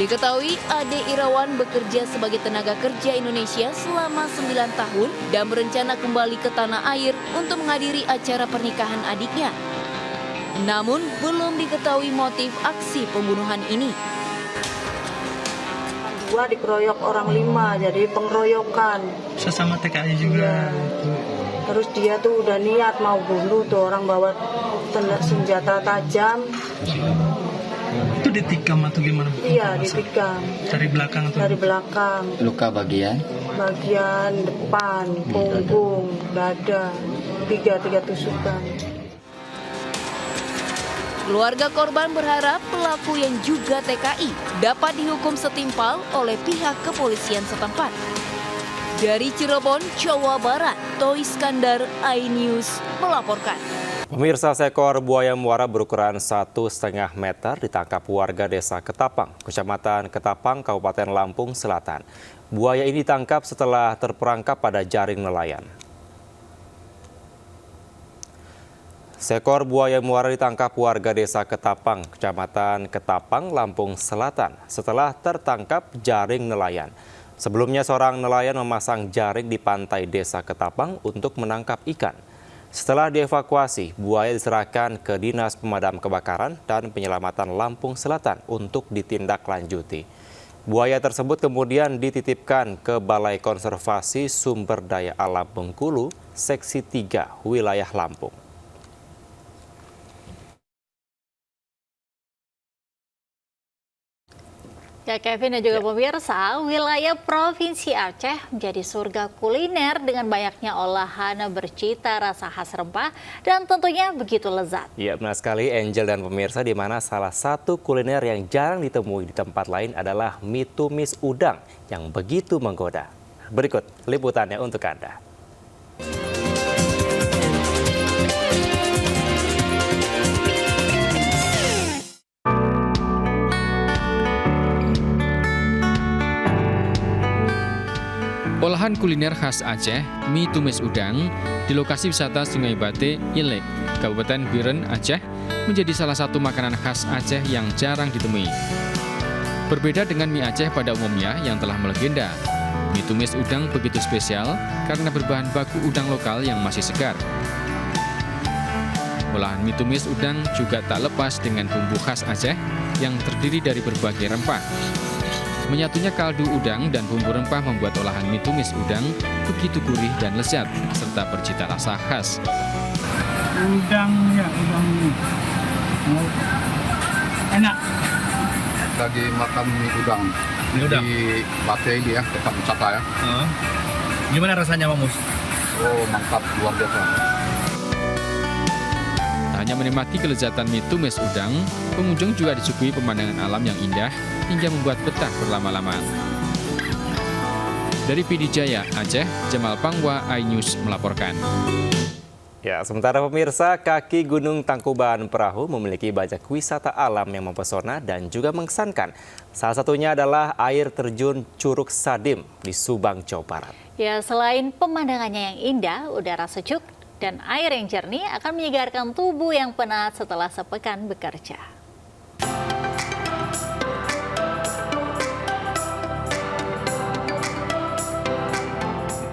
Diketahui Ade Irawan bekerja sebagai tenaga kerja Indonesia selama 9 tahun dan berencana kembali ke tanah air untuk menghadiri acara pernikahan adiknya. Namun belum diketahui motif aksi pembunuhan ini. 2 dikeroyok orang 5, jadi pengeroyokan. Sesama TKI juga. Terus dia tuh udah niat mau bunuh tuh, orang bawa senjata tajam. Itu ditikam atau gimana? Iya, ditikam. Dari belakang atau? Dari belakang. Luka bagian? Bagian depan, punggung, dada, tiga tusukan. Keluarga korban berharap pelaku yang juga TKI dapat dihukum setimpal oleh pihak kepolisian setempat. Dari Cirebon, Jawa Barat, Toi Iskandar, iNews melaporkan. Pemirsa, seekor buaya muara berukuran 1,5 meter ditangkap warga desa Ketapang, Kecamatan Ketapang, Kabupaten Lampung Selatan. Buaya ini ditangkap setelah terperangkap pada jaring nelayan. Seekor buaya muara ditangkap warga desa Ketapang, Kecamatan Ketapang, Lampung Selatan setelah tertangkap jaring nelayan. Sebelumnya seorang nelayan memasang jaring di pantai desa Ketapang untuk menangkap ikan. Setelah dievakuasi, buaya diserahkan ke Dinas Pemadam Kebakaran dan Penyelamatan Lampung Selatan untuk ditindaklanjuti. Buaya tersebut kemudian dititipkan ke Balai Konservasi Sumber Daya Alam Bengkulu, Seksi 3, Wilayah Lampung. Ya, Kevin dan juga pemirsa, wilayah Provinsi Aceh menjadi surga kuliner dengan banyaknya olahan bercita rasa khas rempah dan tentunya begitu lezat. Ya, benar sekali Angel dan pemirsa, di mana salah satu kuliner yang jarang ditemui di tempat lain adalah mie tumis udang yang begitu menggoda. Berikut liputannya untuk Anda. Olahan kuliner khas Aceh, mie tumis udang, di lokasi wisata Sungai Bate, Ilek, Kabupaten Biren, Aceh, menjadi salah satu makanan khas Aceh yang jarang ditemui. Berbeda dengan mie Aceh pada umumnya yang telah melegenda, mie tumis udang begitu spesial karena berbahan baku udang lokal yang masih segar. Olahan mie tumis udang juga tak lepas dengan bumbu khas Aceh yang terdiri dari berbagai rempah. Menyatunya kaldu udang dan bumbu rempah membuat olahan mie tumis udang begitu gurih dan lezat, serta bercita rasa khas. Udangnya, enak. Lagi makan mie udang di Bate ini ya, tempat wisata ya. Gimana rasanya, Bang Mus? Oh, mantap, luar biasa. Tak hanya menikmati kelezatan mie tumis udang, pengunjung juga disuguhi pemandangan alam yang indah hingga membuat betah berlama-lama. Dari PD Jaya, Aceh, Jamal Pangwa, iNews melaporkan. Ya, sementara pemirsa, kaki Gunung Tangkuban Perahu memiliki banyak wisata alam yang mempesona dan juga mengesankan. Salah satunya adalah air terjun Curug Sadim di Subang, Jawa Barat. Ya, selain pemandangannya yang indah, udara sejuk dan air yang jernih akan menyegarkan tubuh yang penat setelah sepekan bekerja.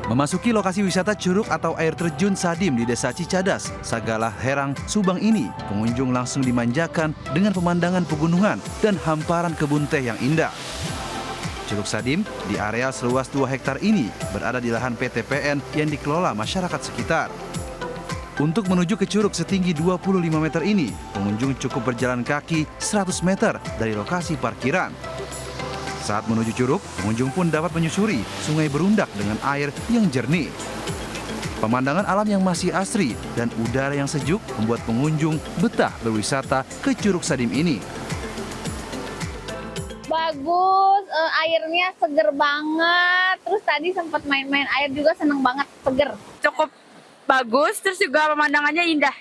Memasuki lokasi wisata Curug atau air terjun Sadim di Desa Cicadas, Sagala Herang, Subang ini, pengunjung langsung dimanjakan dengan pemandangan pegunungan dan hamparan kebun teh yang indah. Curug Sadim di area seluas 2 hektar ini berada di lahan PT PN yang dikelola masyarakat sekitar. Untuk menuju ke curug setinggi 25 meter ini, pengunjung cukup berjalan kaki 100 meter dari lokasi parkiran. Saat menuju curug, pengunjung pun dapat menyusuri sungai berundak dengan air yang jernih. Pemandangan alam yang masih asri dan udara yang sejuk membuat pengunjung betah berwisata ke Curug Sadim ini. Bagus, airnya seger banget. Terus tadi sempat main-main air juga, seneng banget, seger. Cukup bagus, terus juga pemandangannya indah.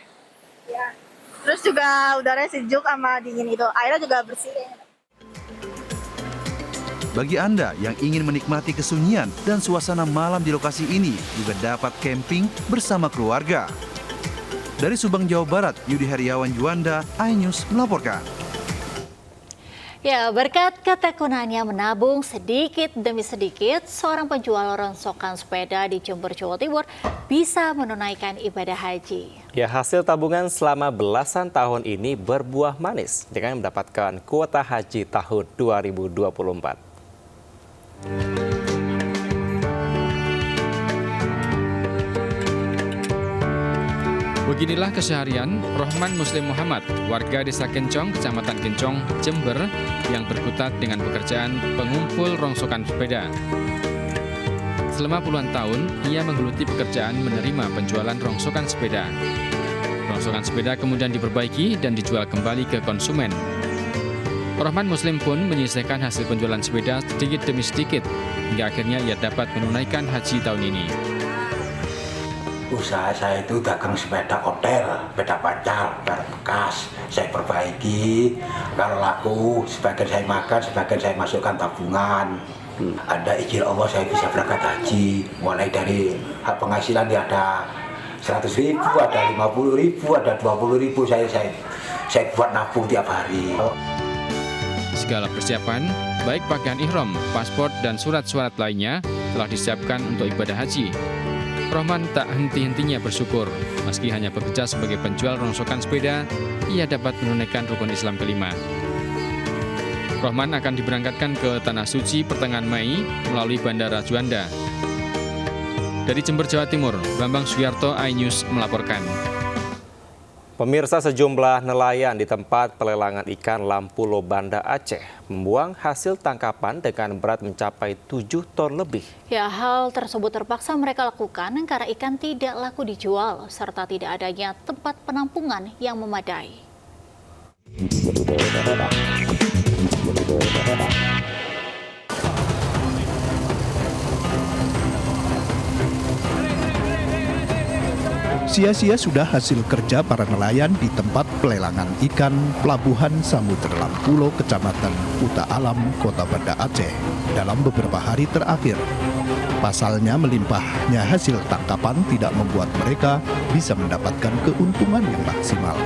Ya. Terus juga udaranya sejuk sama dingin itu. Airnya juga bersih. Bagi Anda yang ingin menikmati kesunyian dan suasana malam di lokasi ini, juga dapat camping bersama keluarga. Dari Subang, Jawa Barat, Yudi Heriawan Juanda, iNews melaporkan. Ya, berkat ketekunannya menabung sedikit demi sedikit, seorang penjual rongsokan sepeda di Jember, Jawa Timur bisa menunaikan ibadah haji. Ya, hasil tabungan selama belasan tahun ini berbuah manis dengan mendapatkan kuota haji tahun 2024. Beginilah keseharian Rohman Muslim Muhammad, warga Desa Kencong, Kecamatan Kencong, Jember, yang berkutat dengan pekerjaan pengumpul rongsokan sepeda. Selama puluhan tahun, ia menggeluti pekerjaan menerima penjualan rongsokan sepeda. Rongsokan sepeda kemudian diperbaiki dan dijual kembali ke konsumen. Rohman Muslim pun menyisihkan hasil penjualan sepeda sedikit demi sedikit, hingga akhirnya ia dapat menunaikan haji tahun ini. Usaha saya itu dagang sepeda hotel, sepeda pacar, bekas. Saya perbaiki, kalau laku, sebagian saya makan, sebagian saya masukkan tabungan. Ada izin Allah saya bisa berangkat haji. Mulai dari hak penghasilan dia ada 100.000, ada 50.000, ada 20.000. Saya buat nabung tiap hari. Segala persiapan, baik pakaian ihram, paspor, dan surat-surat lainnya telah disiapkan untuk ibadah haji. Rohman tak henti-hentinya bersyukur, meski hanya bekerja sebagai penjual rongsokan sepeda, ia dapat menunaikan rukun Islam kelima. Rohman akan diberangkatkan ke Tanah Suci pertengahan Mei melalui Bandara Juanda. Dari Jember, Jawa Timur, Bambang Suyarto, iNews melaporkan. Pemirsa, sejumlah nelayan di tempat pelelangan ikan Lampulo, Banda Aceh membuang hasil tangkapan dengan berat mencapai 7 ton lebih. Ya, hal tersebut terpaksa mereka lakukan karena ikan tidak laku dijual serta tidak adanya tempat penampungan yang memadai. Sia-sia sudah hasil kerja para nelayan di tempat pelelangan ikan Pelabuhan Samudra Lampulo, Kecamatan Kuta Alam, Kota Banda Aceh dalam beberapa hari terakhir. Pasalnya melimpahnya hasil tangkapan tidak membuat mereka bisa mendapatkan keuntungan yang maksimal.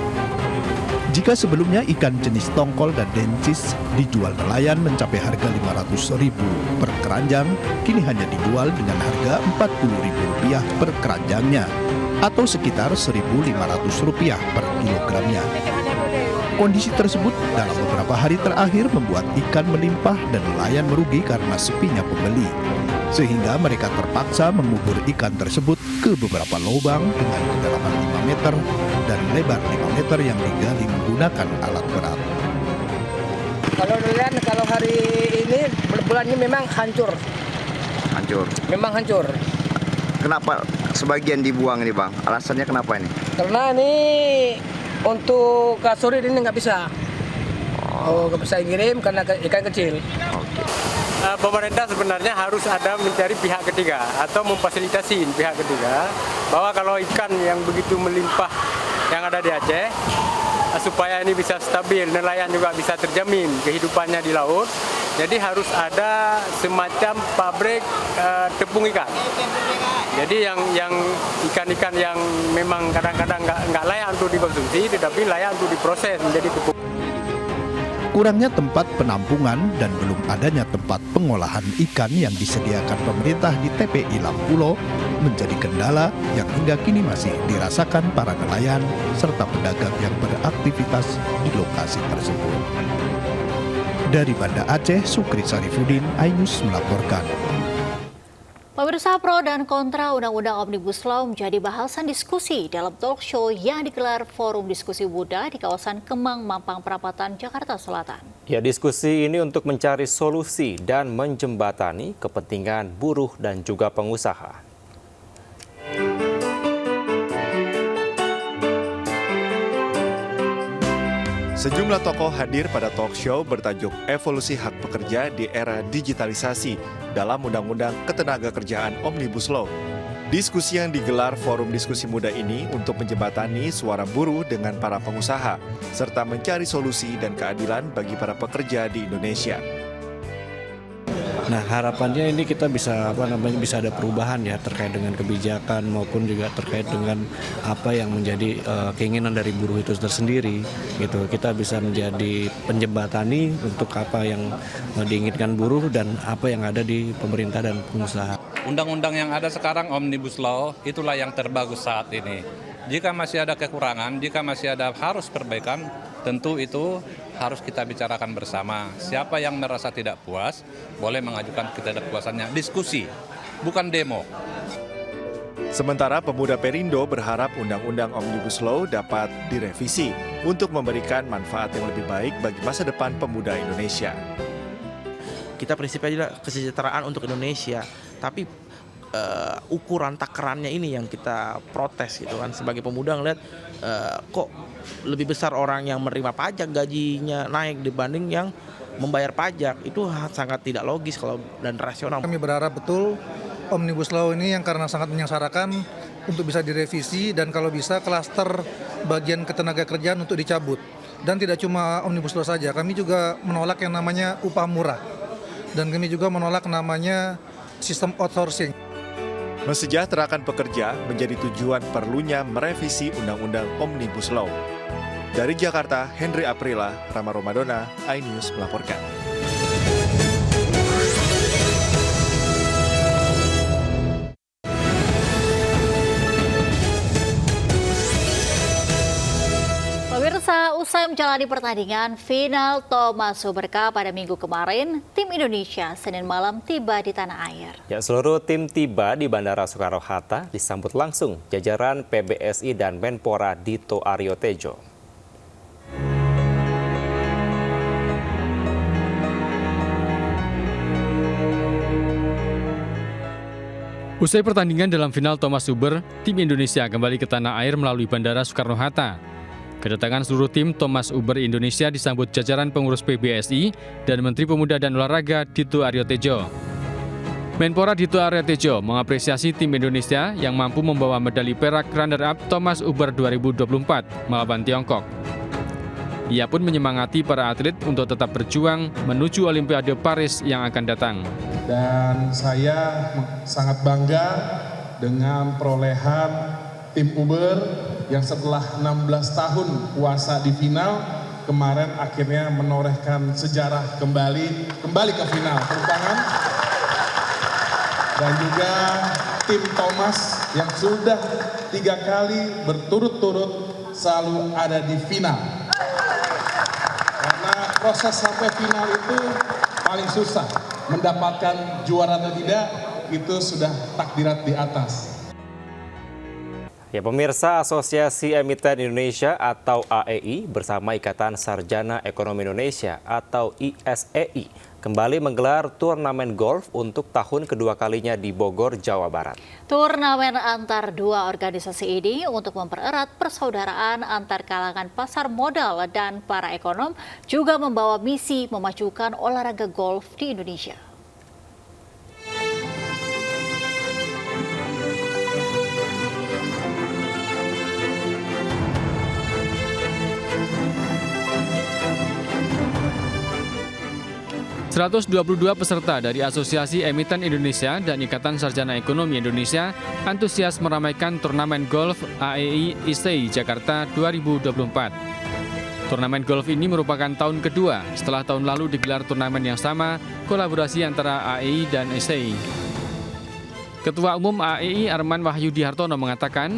Jika sebelumnya ikan jenis tongkol dan dencis dijual nelayan mencapai harga Rp500.000 per keranjang, kini hanya dijual dengan harga Rp40.000 per keranjangnya, atau sekitar Rp1.500 per kilogramnya. Kondisi tersebut dalam beberapa hari terakhir membuat ikan melimpah dan nelayan merugi karena sepinya pembeli. Sehingga mereka terpaksa mengubur ikan tersebut ke beberapa lubang dengan kedalaman 5 meter dan lebar 5 meter yang digali menggunakan alat berat. Kalau nelayan, kalau hari ini bulannya memang hancur. Hancur? Memang hancur. Kenapa sebagian dibuang ini, Bang? Alasannya kenapa ini? Karena ini untuk kasur ini nggak bisa. Nggak bisa ngirim karena ikan kecil. Pemerintah sebenarnya harus ada mencari pihak ketiga atau memfasilitasi pihak ketiga bahwa kalau ikan yang begitu melimpah yang ada di Aceh, supaya ini bisa stabil, nelayan juga bisa terjamin kehidupannya di laut. Jadi harus ada semacam pabrik tepung ikan. Jadi yang ikan-ikan yang memang kadang-kadang nggak layak untuk dikonsumsi, tetapi layak untuk diproses menjadi tepung. Kurangnya tempat penampungan dan belum adanya tempat pengolahan ikan yang disediakan pemerintah di TPI Lampulo menjadi kendala yang hingga kini masih dirasakan para nelayan serta pedagang yang beraktivitas di lokasi tersebut. Dari Banda Aceh, Sukri Sarifudin, iNews melaporkan. Pemirsa, pro dan kontra Undang-Undang Omnibus Law menjadi bahasan diskusi dalam talk show yang digelar Forum Diskusi Muda di kawasan Kemang, Mampang Perapatan, Jakarta Selatan. Ya, diskusi ini untuk mencari solusi dan menjembatani kepentingan buruh dan juga pengusaha. Sejumlah tokoh hadir pada talk show bertajuk Evolusi Hak Pekerja di Era Digitalisasi dalam Undang-Undang Ketenagakerjaan Omnibus Law. Diskusi yang digelar Forum Diskusi Muda ini untuk menjembatani suara buruh dengan para pengusaha, serta mencari solusi dan keadilan bagi para pekerja di Indonesia. Nah, harapannya ini kita bisa bisa ada perubahan ya terkait dengan kebijakan maupun juga terkait dengan apa yang menjadi keinginan dari buruh itu tersendiri gitu. Kita bisa menjadi penjembatani untuk apa yang diinginkan buruh dan apa yang ada di pemerintah dan pengusaha. Undang-undang yang ada sekarang Omnibus Law itulah yang terbagus saat ini. Jika masih ada kekurangan, jika masih ada harus perbaikan, tentu itu harus kita bicarakan bersama. Siapa yang merasa tidak puas, boleh mengajukan ketidakpuasannya. Diskusi, bukan demo. Sementara pemuda Perindo berharap Undang-Undang Omnibus Law dapat direvisi untuk memberikan manfaat yang lebih baik bagi masa depan pemuda Indonesia. Kita prinsipnya adalah kesejahteraan untuk Indonesia, tapi ukuran takarannya ini yang kita protes gitu kan. Sebagai pemuda ngeliat kok lebih besar orang yang menerima pajak gajinya naik dibanding yang membayar pajak. Itu sangat tidak logis kalau dan rasional. Kami berharap betul Omnibus Law ini yang karena sangat menyengsarakan untuk bisa direvisi dan kalau bisa klaster bagian ketenagakerjaan untuk dicabut. Dan tidak cuma Omnibus Law saja, kami juga menolak yang namanya upah murah. Dan kami juga menolak namanya sistem outsourcing. Mensejahterakan pekerja menjadi tujuan perlunya merevisi Undang-Undang Omnibus Law. Dari Jakarta, Henry Aprila, Rama Romadona, iNews melaporkan. Pemirsa, usai menjalani pertandingan final Thomas Uber Cup pada minggu kemarin, tim Indonesia Senin malam tiba di tanah air. Ya, seluruh tim tiba di Bandara Soekarno-Hatta disambut langsung jajaran PBSI dan Menpora Dito Aryo Tejo. Usai pertandingan dalam final Thomas Uber, tim Indonesia kembali ke tanah air melalui Bandara Soekarno-Hatta. Kedatangan seluruh tim Thomas Uber Indonesia disambut jajaran pengurus PBSI dan Menteri Pemuda dan Olahraga Dito Aryo Tejo. Menpora Dito Aryo Tejo mengapresiasi tim Indonesia yang mampu membawa medali perak runner-up Thomas Uber 2024 melawan Tiongkok. Ia pun menyemangati para atlet untuk tetap berjuang menuju Olimpiade Paris yang akan datang. Dan saya sangat bangga dengan perolehan tim Uber yang setelah 16 tahun puasa di final, kemarin akhirnya menorehkan sejarah kembali ke final. Tepuk tangan. Dan juga tim Thomas yang sudah 3 kali berturut-turut selalu ada di final. Karena proses sampai final itu paling susah. Mendapatkan juara atau tidak, itu sudah takdirat di atas. Ya, pemirsa, Asosiasi Emiten Indonesia atau AEI bersama Ikatan Sarjana Ekonomi Indonesia atau ISEI kembali menggelar turnamen golf untuk tahun kedua kalinya di Bogor, Jawa Barat. Turnamen antar dua organisasi ini untuk mempererat persaudaraan antar kalangan pasar modal dan para ekonom juga membawa misi memajukan olahraga golf di Indonesia. ...122 peserta dari Asosiasi Emiten Indonesia dan Ikatan Sarjana Ekonomi Indonesia antusias meramaikan turnamen golf AEI ISEI Jakarta 2024. Turnamen golf ini merupakan tahun kedua setelah tahun lalu digelar turnamen yang sama, kolaborasi antara AEI dan ISEI. Ketua Umum AEI Arman Wahyudi Hartono mengatakan,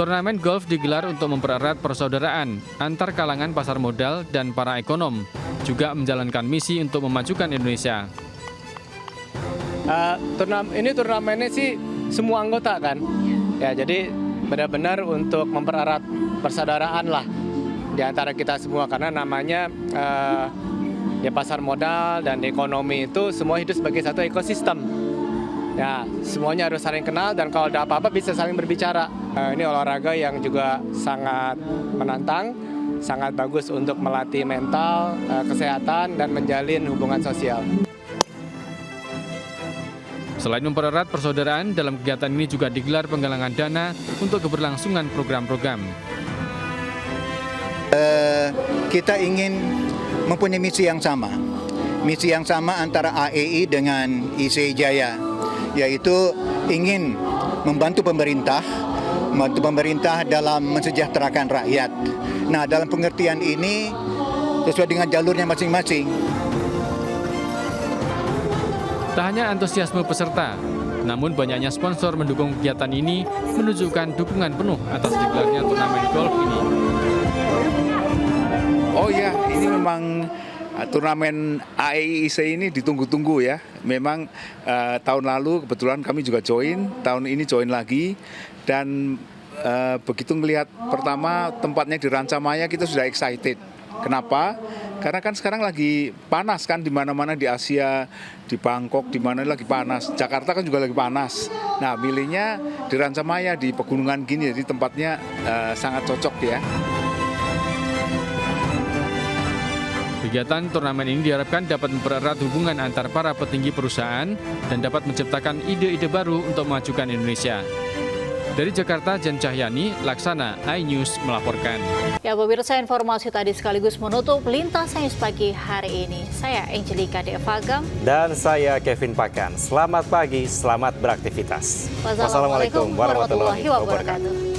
turnamen golf digelar untuk mempererat persaudaraan antar kalangan pasar modal dan para ekonom, juga menjalankan misi untuk memajukan Indonesia. Ini turnamennya sih semua anggota kan, ya jadi benar-benar untuk mempererat persaudaraan lah di antara kita semua karena namanya ya pasar modal dan ekonomi itu semua hidup sebagai satu ekosistem. Ya, semuanya harus saling kenal dan kalau ada apa-apa bisa saling berbicara. Ini olahraga yang juga sangat menantang, sangat bagus untuk melatih mental, kesehatan, dan menjalin hubungan sosial. Selain mempererat persaudaraan, dalam kegiatan ini juga digelar penggalangan dana untuk keberlangsungan program-program. Kita ingin mempunyai misi yang sama antara AEI dengan ISEI Jaya, yaitu ingin membantu pemerintah dalam mensejahterakan rakyat. Nah, dalam pengertian ini sesuai dengan jalurnya masing-masing. Tak hanya antusiasme peserta, Namun banyaknya sponsor mendukung kegiatan ini menunjukkan dukungan penuh atas digelarnya turnamen golf ini. Oh ya, ini memang turnamen AEIC ini ditunggu-tunggu ya. Memang tahun lalu kebetulan kami juga join, tahun ini join lagi. Dan begitu melihat pertama tempatnya di Rancamaya kita sudah excited. Kenapa? Karena kan sekarang lagi panas kan di mana-mana di Asia, di Bangkok, di mana lagi panas. Jakarta kan juga lagi panas. Nah, milihnya di Rancamaya di pegunungan gini, jadi tempatnya sangat cocok ya. Kegiatan turnamen ini diharapkan dapat mempererat hubungan antar para petinggi perusahaan dan dapat menciptakan ide-ide baru untuk memajukan Indonesia. Dari Jakarta, Jan Cahyani, Laksana, iNews melaporkan. Ya, pemirsa, informasi tadi sekaligus menutup Lintas Sains pagi hari ini. Saya Angelika Devagam. Dan saya Kevin Pakan. Selamat pagi, selamat beraktivitas. Wassalamualaikum warahmatullahi wabarakatuh.